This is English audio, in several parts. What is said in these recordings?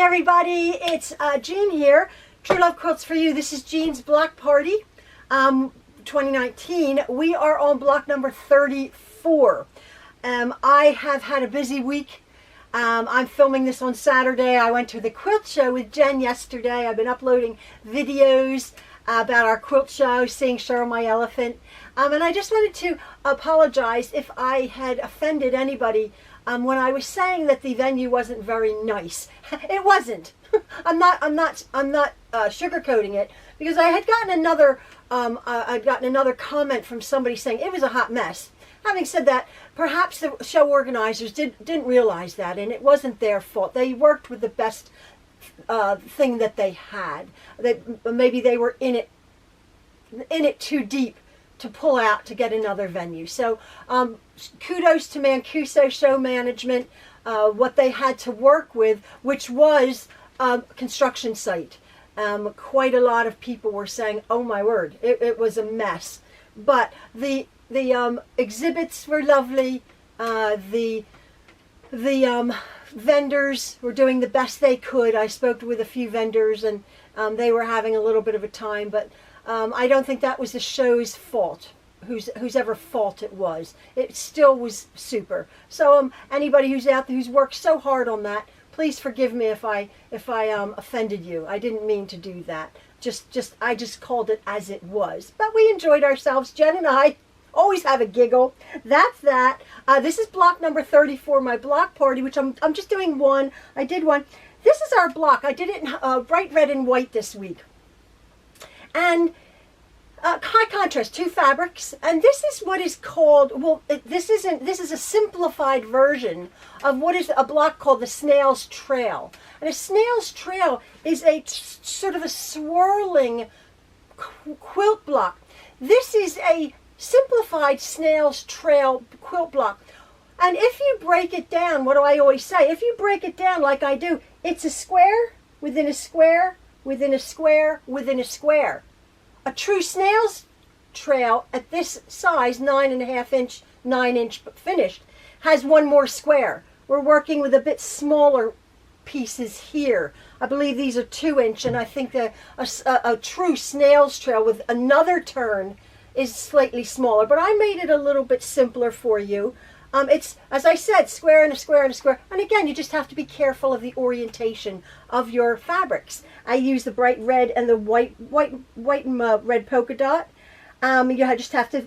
everybody, it's Jean here. True Love Quilts for You. This is Jean's block party 2019. We are on block number 34. I have had a busy week. I'm filming this on Saturday. I went to the quilt show with Jen yesterday. I've been uploading videos about our quilt show, seeing Cheryl my elephant. And I just wanted to apologize if I had offended anybody when I was saying that the venue wasn't very nice. It wasn't. I'm not sugarcoating it, because I had gotten another comment from somebody saying it was a hot mess. Having said that, perhaps the show organizers didn't realize that, and it wasn't their fault. They worked with the best thing that they had. Maybe they were in it too deep to pull out to get another venue. So kudos to Mancuso Show Management, what they had to work with, which was a construction site. Quite a lot of people were saying, oh my word, it was a mess. But the exhibits were lovely. The vendors were doing the best they could. I spoke with a few vendors, and they were having a little bit of a time, but I don't think that was the show's fault, whose ever fault it was. It still was super. So anybody who's out there who's worked so hard on that, please forgive me if I offended you. I didn't mean to do that. I just called it as it was. But we enjoyed ourselves. Jen and I always have a giggle. That's that. This is block number 34, my block party, which I'm just doing one. I did one. This is our block. I did it in bright red and white this week. And high contrast, 2 fabrics, and this is what is called, well, this is a simplified version of what is a block called the Snail's Trail. And a Snail's Trail is a sort of a swirling quilt block. This is a simplified Snail's Trail quilt block. And if you break it down, what do I always say? If you break it down like I do, it's a square within a square within a square within a square. A true snail's trail at this size, 9.5 inch, 9 inch finished, has one more square. We're working with a bit smaller pieces here. I believe these are 2 inch, and I think a true snail's trail with another turn is slightly smaller, but I made it a little bit simpler for you. It's, as I said, square and a square and a square. And again, you just have to be careful of the orientation of your fabrics. I use the bright red and the white and red polka dot. You just have to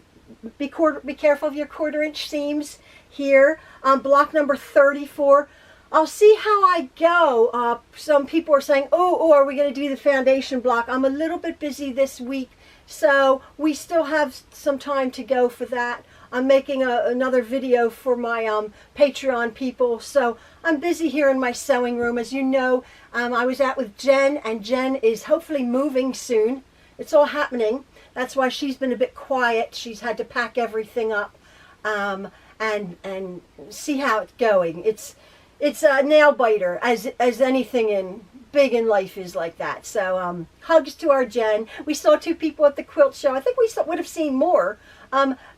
be careful of your 1/4 inch seams here. Block number 34. I'll see how I go. Some people are saying, oh, are we going to do the foundation block? I'm a little bit busy this week, so we still have some time to go for that. I'm making another video for my Patron people, so I'm busy here in my sewing room. As you know, I was out with Jen, and Jen is hopefully moving soon. It's all happening. That's why she's been a bit quiet. She's had to pack everything up and see how it's going. It's a nail biter, as anything big in life is like that. So hugs to our Jen. We saw 2 people at the quilt show. I think we would have seen more.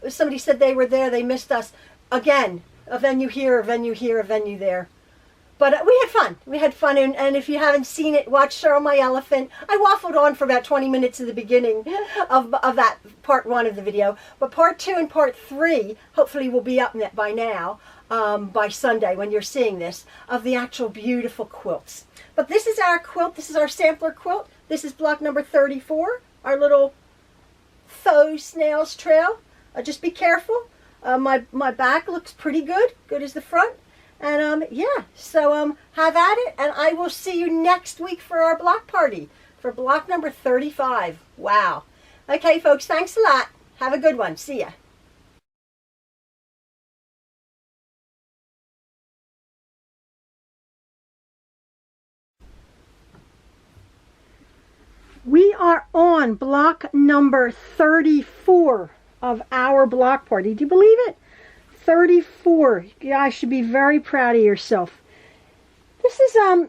Somebody said they were there, they missed us. Again, a venue here, a venue here, a venue there. But we had fun. We had fun, and if you haven't seen it, watch Cheryl my elephant. I waffled on for about 20 minutes at the beginning of that part 1 of the video. But part 2 and part 3 hopefully will be up by now, by Sunday when you're seeing this, of the actual beautiful quilts. But this is our quilt. This is our sampler quilt. This is block number 34, our little faux snail's trail. Just be careful. My back looks pretty good as the front. And yeah, so have at it, and I will see you next week for our block party for block number 35. Wow. Okay, folks, thanks a lot. Have a good one. See ya. We are on block number 34 of our block party. Do you believe it? 34. You guys should be very proud of yourself. This is a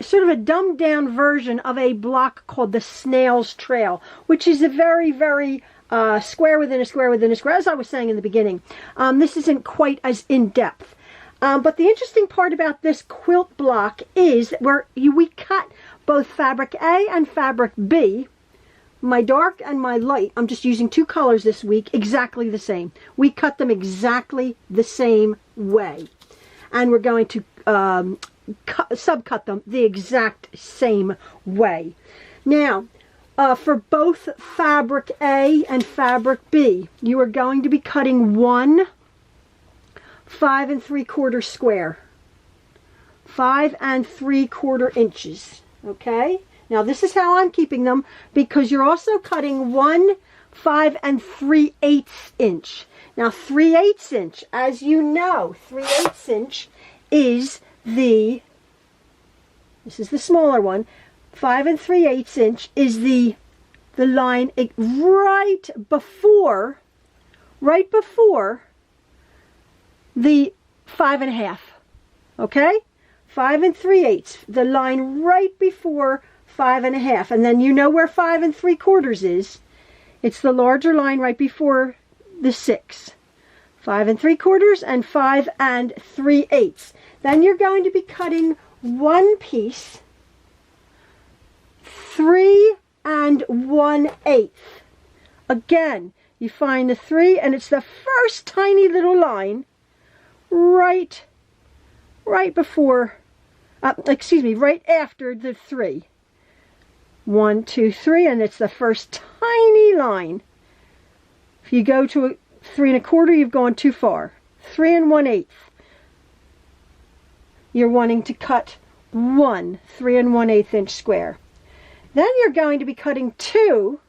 sort of a dumbed down version of a block called the Snail's Trail, which is a very, very square within a square within a square, as I was saying in the beginning. This isn't quite as in depth. But the interesting part about this quilt block is that we cut both fabric A and fabric B, my dark and my light. I'm just using 2 colors this week, exactly the same. We cut them exactly the same way. And we're going to subcut them the exact same way. Now, for both fabric A and fabric B, you are going to be cutting one 5 3/4 square, 5 3/4 inches. Okay, now this is how I'm keeping them, because you're also cutting one 5 3/8 inch. Now 3/8 inch, as you know, 3/8 inch is this is the smaller one. 5 3/8 inch is the line right before the 5 1/2. Okay, 5 3/8, the line right before 5 1/2, and then you know where 5 3/4 is. It's the larger line right before the 6. 5 3/4 and 5 3/8. Then you're going to be cutting one piece 3 1/8. Again, you find the 3, and it's the first tiny little line right before, right after the 3. 1 2 3, and it's the first tiny line. If you go to a 3 1/4, you've gone too far. 3 1/8. You're wanting to cut one 3 1/8 inch square. Then you're going to be cutting two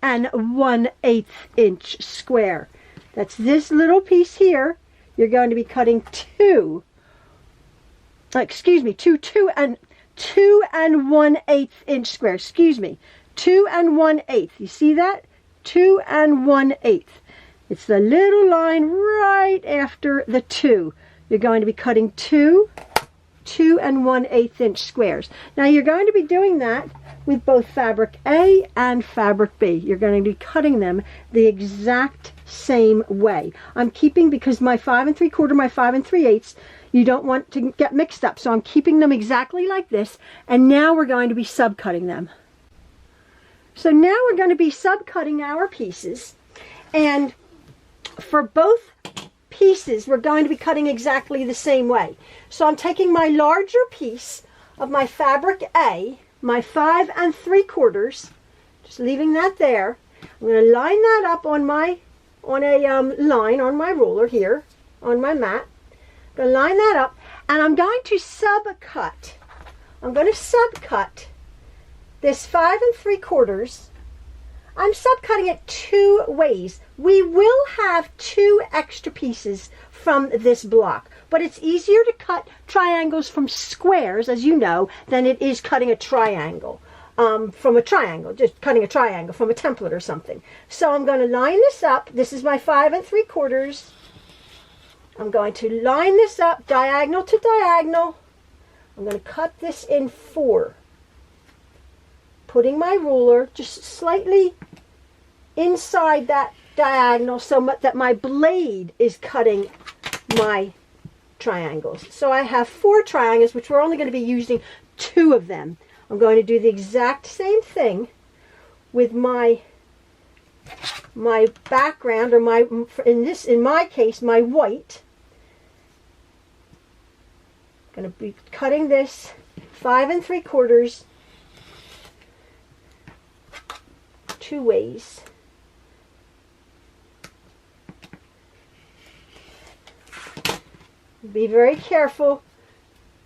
1/8 inch square. That's this little piece here. You're going to be cutting two 2 1/8 inch square. 2 1/8. You see that? 2 1/8. It's the little line right after the 2. You're going to be cutting two 2 1/8 inch squares. Now you're going to be doing that with both fabric A and fabric B. You're going to be cutting them the exact same way. I'm keeping, because my 5 3/4, my 5 3/8, you don't want to get mixed up, so I'm keeping them exactly like this. And now we're going to be subcutting them. So now we're going to be subcutting our pieces, and for both pieces we're going to be cutting exactly the same way. So I'm taking my larger piece of my fabric A, my 5 3/4, just leaving that there. I'm going to line that up on a line on my ruler here on my mat. I'm going to line that up, and I'm going to subcut. I'm going to subcut this 5 3/4. I'm subcutting it 2 ways. We will have 2 extra pieces from this block, but it's easier to cut triangles from squares, as you know, than it is cutting a triangle from a triangle, just cutting a triangle from a template or something. So I'm going to line this up. This is my 5 3/4. I'm going to line this up diagonal to diagonal. I'm going to cut this in 4. Putting my ruler just slightly inside that diagonal so that my blade is cutting my triangles. So I have 4 triangles, which we're only going to be using 2 of them. I'm going to do the exact same thing with my background, or in my case, my white. I'm going to be cutting this 5 3/4 2 ways. Be very careful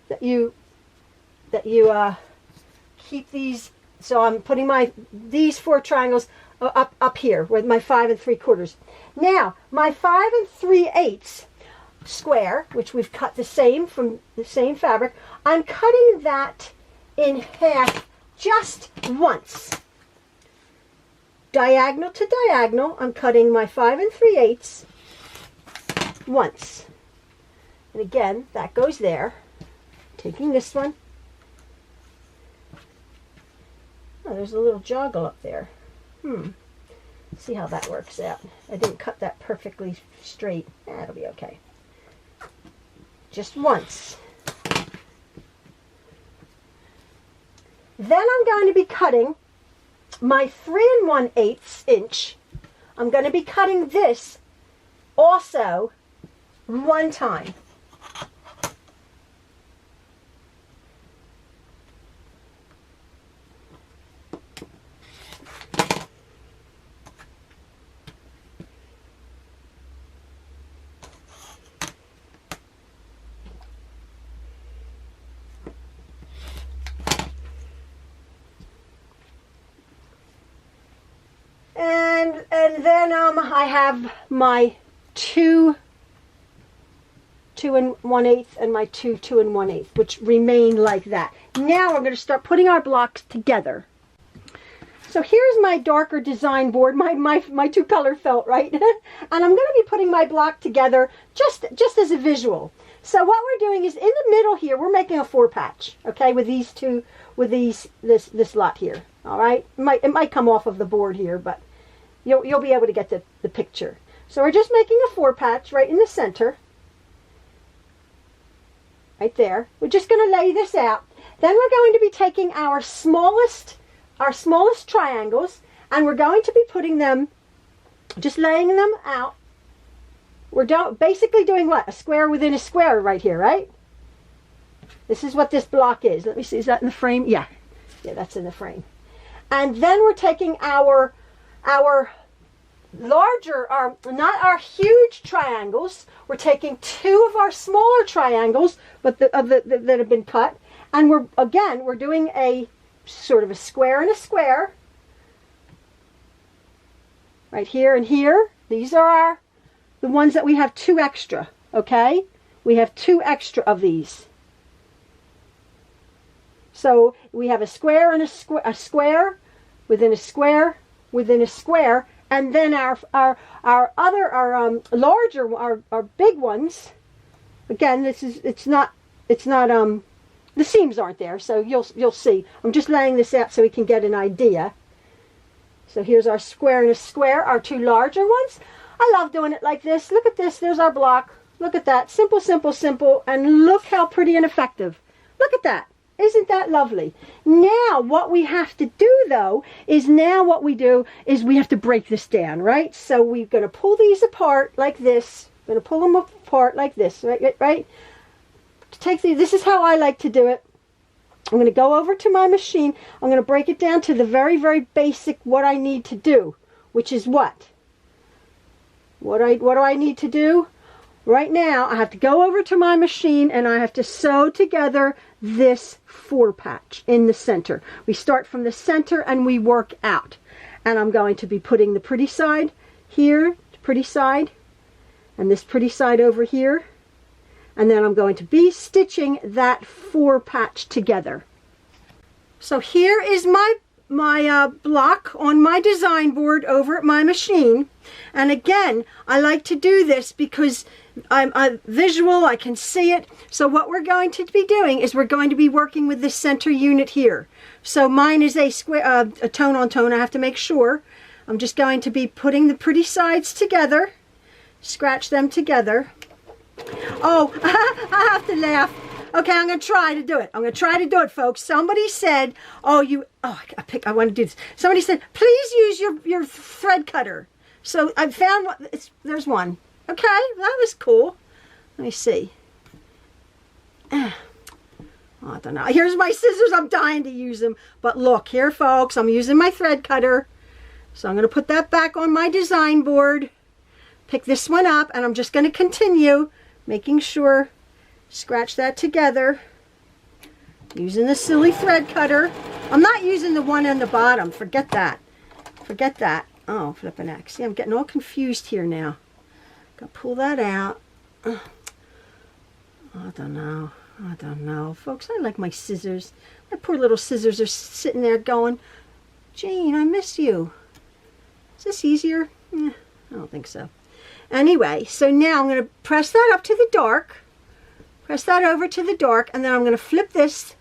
that you keep these. So I'm putting these 4 triangles up here with my 5 3/4. Now my 5 3/8 square, which we've cut the same from the same fabric, I'm cutting that in half just once. Diagonal to diagonal, I'm cutting my 5 3/8 once. And again, that goes there. Taking this one. Oh, there's a little joggle up there. See how that works out. I didn't cut that perfectly straight. That'll be okay. Just once. Then I'm going to be cutting my 3 1/8 inch. I'm going to be cutting this also one time. And then I have my 2 1/8 and my 2 1/8, which remain like that. Now we're going to start putting our blocks together. So here's my darker design board, my 2 color felt, right? And I'm going to be putting my block together just as a visual. So what we're doing is in the middle here, we're making a 4 patch, okay, with these two, with this lot here. All right, it might come off of the board here, but you'll be able to get the picture. So we're just making a 4 patch right in the center, right there. We're just going to lay this out. Then we're going to be taking our smallest triangles, and we're going to be putting them, just laying them out. We're basically doing what? A square within a square right here, right? This is what this block is. Let me see, is that in the frame? Yeah, that's in the frame. And then we're taking our larger, not our huge triangles. We're taking 2 of our smaller triangles, but that have been cut, and we're doing a sort of a square and a square right here and here. These are the ones that we have 2 extra. Okay, we have 2 extra of these. So we have a square and a square within a square within a square, and then our larger, our big ones. Again, it's not the seams aren't there, so you'll see. I'm just laying this out so we can get an idea. So here's our square and a square, our 2 larger ones. I love doing it like this. Look at this. There's our block. Look at that. Simple, simple, simple. And look how pretty and effective. Look at that. Isn't that lovely? Now what we have to do, though, is we have to break this down, right? So we're going to pull these apart like this. We're going to pull them apart like this, right? This is how I like to do it. I'm going to go over to my machine. I'm going to break it down to the very, very basic what I need to do, which is what? What do I need to do? Right now, I have to go over to my machine and I have to sew together this 4 patch in the center. We start from the center and we work out. And I'm going to be putting the pretty side here, pretty side, and this pretty side over here. And then I'm going to be stitching that 4 patch together. So here is my block on my design board over at my machine. And again, I like to do this because I'm visual, I can see it. So what we're going to be doing is we're going to be working with the center unit here. So mine is a square, a tone on tone. I have to make sure. I'm just going to be putting the pretty sides together, scratch them together. Oh, I have to laugh. Okay, I'm going to try to do it. I'm going to try to do it, folks. Somebody said, I want to do this. Somebody said, please use your thread cutter. So I found there's one. Okay, that was cool. Let me see. I don't know. Here's my scissors. I'm dying to use them. But look, here, folks, I'm using my thread cutter. So I'm going to put that back on my design board. Pick this one up, and I'm just going to continue making sure, scratch that together. Using the silly thread cutter. I'm not using the one on the bottom. Forget that. Forget that. Oh, flipping X. See, I'm getting all confused here now. Gotta pull that out. I don't know. Folks, I like my scissors. My poor little scissors are sitting there going, Jane, I miss you. Is this easier? I don't think so. Anyway, so now I'm going to press that up to the dark. Press that over to the dark, and then I'm going to flip this,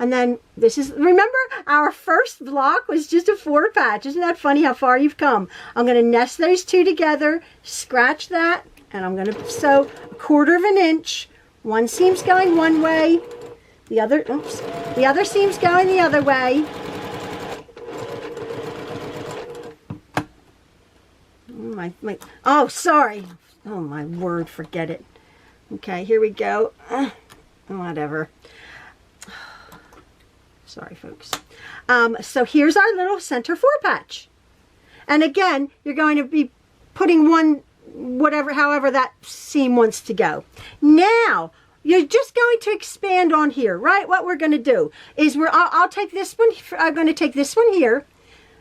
And then this is, remember our first block was just a 4 patch. Isn't that funny how far you've come? I'm going to nest those 2 together, scratch that, and I'm going to sew 1/4 of an inch. One seam's going one way, the other seam's going the other way. Oh, sorry. Oh, my word, forget it. Okay, here we go. Whatever. Sorry, folks. So here's our little center 4 patch. And again, you're going to be putting one, however that seam wants to go. Now, you're just going to expand on here, right? What we're going to do is I'll take this one. I'm going to take this one here,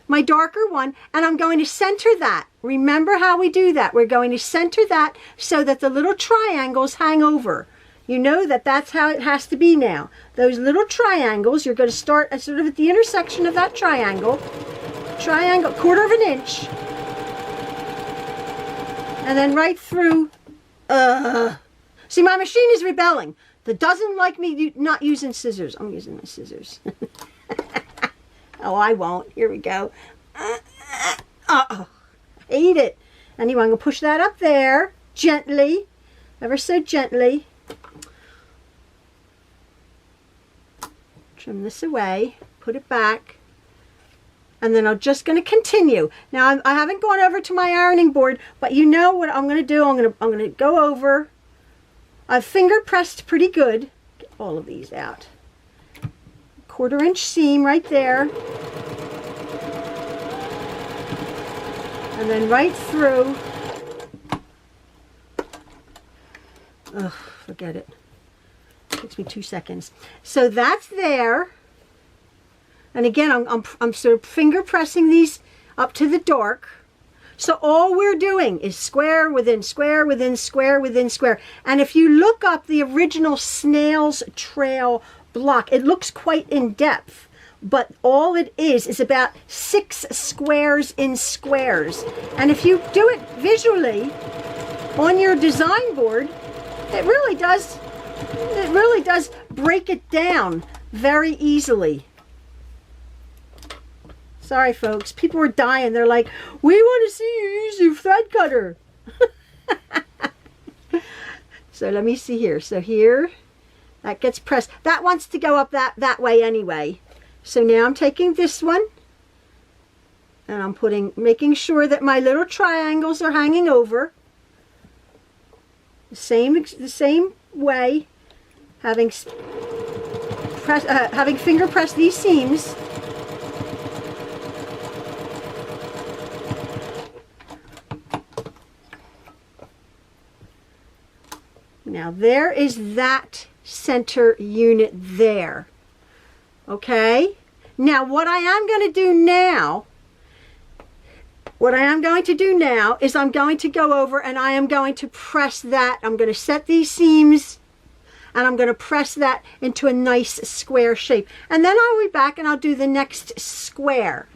my darker one, and I'm going to center that. Remember how we do that. We're going to center that so that the little triangles hang over. You know that that's how it has to be now. Those little triangles, you're going to start sort of at the intersection of that triangle, 1/4 of an inch, and then right through. See, my machine is rebelling. It doesn't like me not using scissors. I'm using my scissors. Oh, I won't. Here we go. I hate it. Anyway, I'm going to push that up there gently, ever so gently. Trim this away, put it back, and then I'm just going to continue. Now, I haven't gone over to my ironing board, but you know what I'm going to do. I'm going to go over. I've finger pressed pretty good. Get all of these out. 1/4 inch seam right there. And then right through. Ugh, forget it. Takes me 2 seconds. So that's there. And again, I'm sort of finger pressing these up to the dark. So all we're doing is square within square within square within square. And if you look up the original Snail's Trail block, it looks quite in depth. But all it is about 6 squares in squares. And if you do it visually on your design board, it really does break it down very easily. Sorry, folks. People were dying. They're like, we want to see you use your thread cutter. So let me see here. So here, that gets pressed. That wants to go up that way anyway. So now I'm taking this one, and I'm making sure that my little triangles are hanging over. The same way, having finger pressed these seams. Now there is that center unit there. Okay? Now what I am going to do now is I'm going to go over and I am going to press that. I'm going to set these seams and I'm going to press that into a nice square shape. And then I'll be back and I'll do the next square.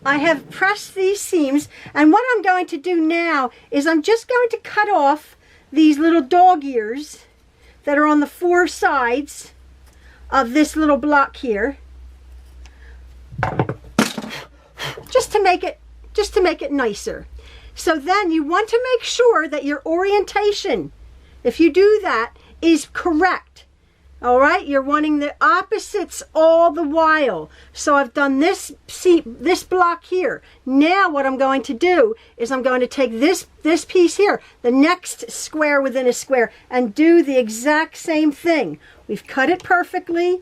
I have pressed these seams, and what I'm going to do now is I'm just going to cut off these little dog ears that are on the 4 sides of this little block here, just to make it nicer. So then you want to make sure that your orientation, if you do that, is correct. All right, you're wanting the opposites all the while. So I've done this block here. Now what I'm going to do is I'm going to take this piece here, the next square within a square, and do the exact same thing. We've cut it perfectly,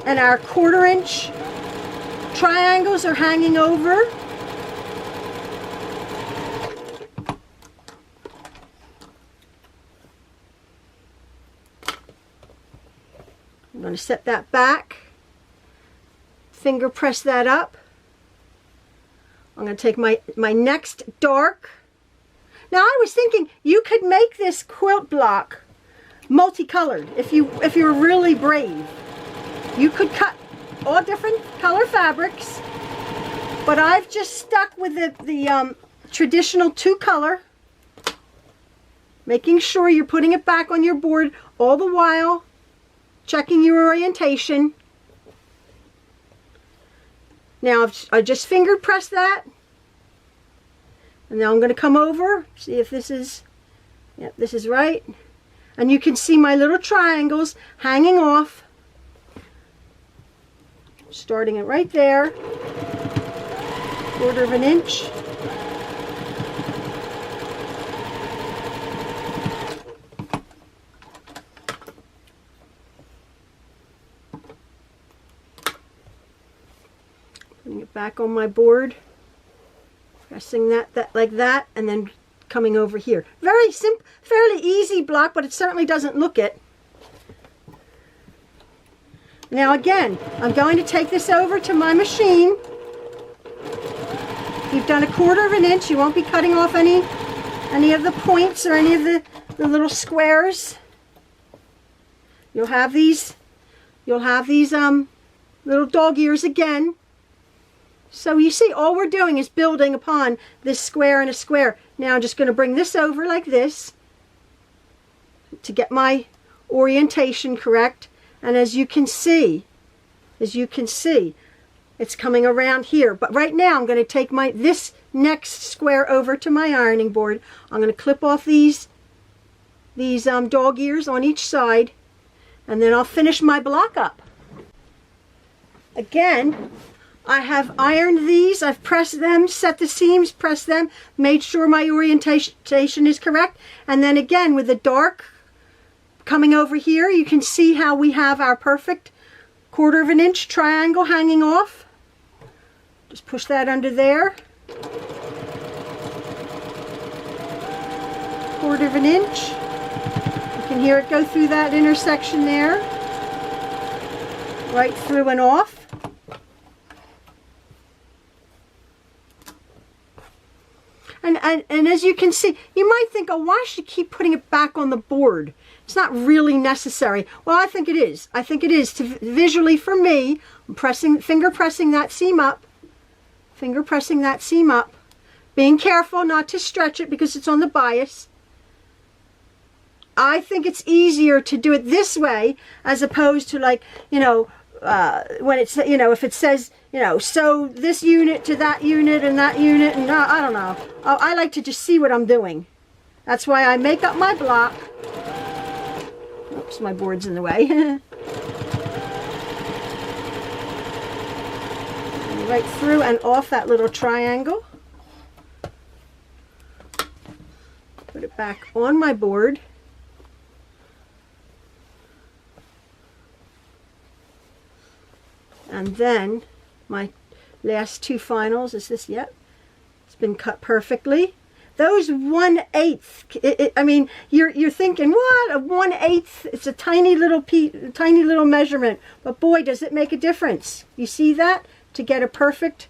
and our 1/4 inch triangles are hanging over. I'm going to set that back, finger press that up. I'm going to take my next dark. Now I was thinking you could make this quilt block multicolored if you were really brave. You could cut all different color fabrics, but I've just stuck with the traditional 2-color, making sure you're putting it back on your board all the while checking your orientation. Now I just finger press that. And now I'm going to come over, see if this is, yep, this is right. And you can see my little triangles hanging off. Starting it right there. 1/4 of an inch. Putting it back on my board. Pressing that like that, and then coming over here. Very simple, fairly easy block, but it certainly doesn't look it. Now again, I'm going to take this over to my machine. You've done 1/4 of an inch. You won't be cutting off any of the points or any of the little squares. You'll have these little dog ears again. So you see, all we're doing is building upon this square and a square. Now I'm just going to bring this over like this to get my orientation correct. And as you can see, it's coming around here. But right now I'm going to take this next square over to my ironing board. I'm going to clip off these dog ears on each side, and then I'll finish my block up. Again, I have ironed these, I've pressed them, set the seams, pressed them, made sure my orientation is correct. And then again, with the dark coming over here, you can see how we have our perfect 1/4 of an inch triangle hanging off. Just push that under there. 1/4 of an inch. You can hear it go through that intersection there. Right through and off. And as you can see, you might think, oh, why should you keep putting it back on the board? It's not really necessary. Well, I think it is. I think it is to visually for me. I'm finger pressing that seam up. Finger pressing that seam up. Being careful not to stretch it because it's on the bias. I think it's easier to do it this way as opposed to, like, you know, when it's, you know, if it says, you know, sew this unit to that unit and that unit, and I don't know. I like to just see what I'm doing. That's why I make up my block. Oops, my board's in the way. Right through and off that little triangle. Put it back on my board. And then my last two finals is this. Yep, it's been cut perfectly. Those 1/8. I mean, you're thinking, what, a 1/8? It's a tiny little measurement, but boy, does it make a difference. You see that? To get a perfect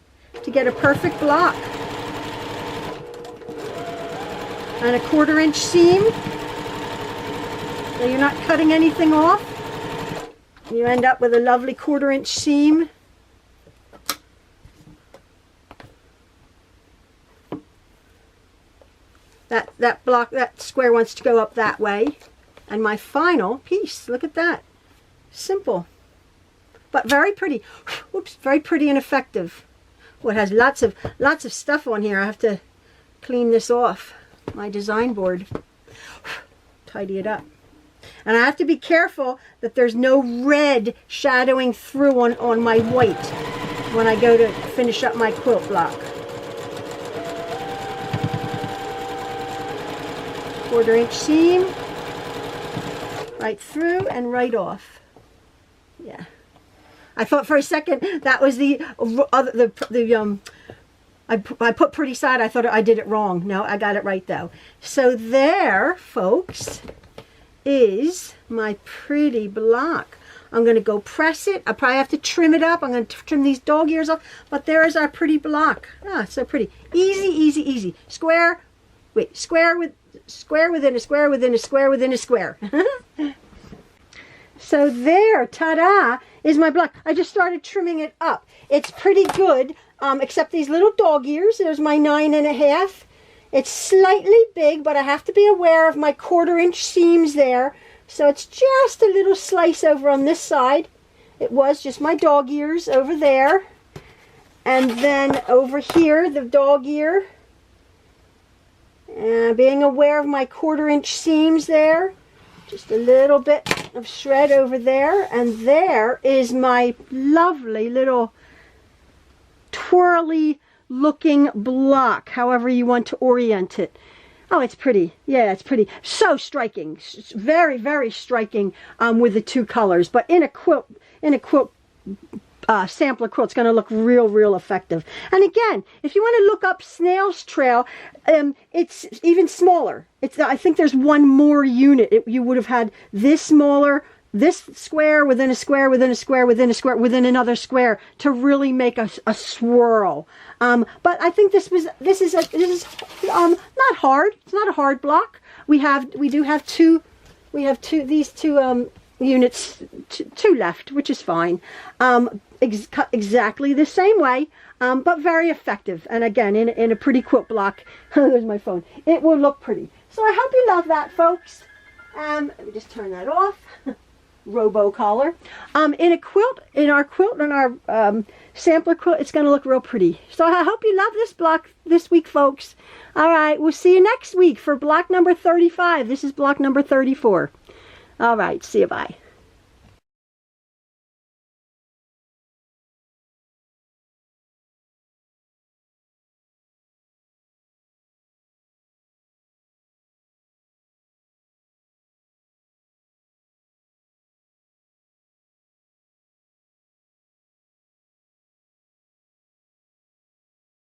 block. And a 1/4 inch seam, so you're not cutting anything off. You end up with a lovely 1/4 inch seam. That square wants to go up that way. And my final piece, look at that. Simple, but very pretty. Oops, very pretty and effective. Well, it has lots of stuff on here. I have to clean this off my design board. Tidy it up. And I have to be careful that there's no red shadowing through on my white when I go to finish up my quilt block. 1/4 inch seam, right through and right off. Yeah. I thought for a second that was I put pretty side. I thought I did it wrong. No, I got it right though. So there, folks, is my pretty block. I'm going to go press it. I probably have to trim it up. I'm going to trim these dog ears off. But there is our pretty block. Ah, so pretty. Easy, easy, easy. Square within a square within a square within a square. So there, ta-da, is my block. I just started trimming it up. It's pretty good, except these little dog ears. There's my 9.5. It's slightly big, but I have to be aware of my 1/4 inch seams there. So it's just a little slice over on this side. It was just my dog ears over there. And then over here, the dog ear. Being aware of my 1/4 inch seams there. Just a little bit of shred over there. And there is my lovely little twirly looking block, however you want to orient it. Oh, it's pretty. Yeah, it's pretty. So striking. It's very, very striking with the 2 colors. But in a quilt sampler quilt, it's going to look real, real effective. And again, if you want to look up Snail's Trail, it's even smaller. I think there's one more unit. You would have had this smaller, this square within a square within a square within a square within another square to really make a swirl. But I think this is not hard. It's not a hard block. We do have these two units, two left, which is fine. Cut exactly the same way, but very effective. And again, in a pretty quilt block, there's my phone. It will look pretty. So I hope you love that, folks. Let me just turn that off. Robo collar. In our sampler quilt, it's going to look real pretty. So I hope you love this block this week, folks. All right, we'll see you next week for block number 35. This is block number 34. All right, see you, bye.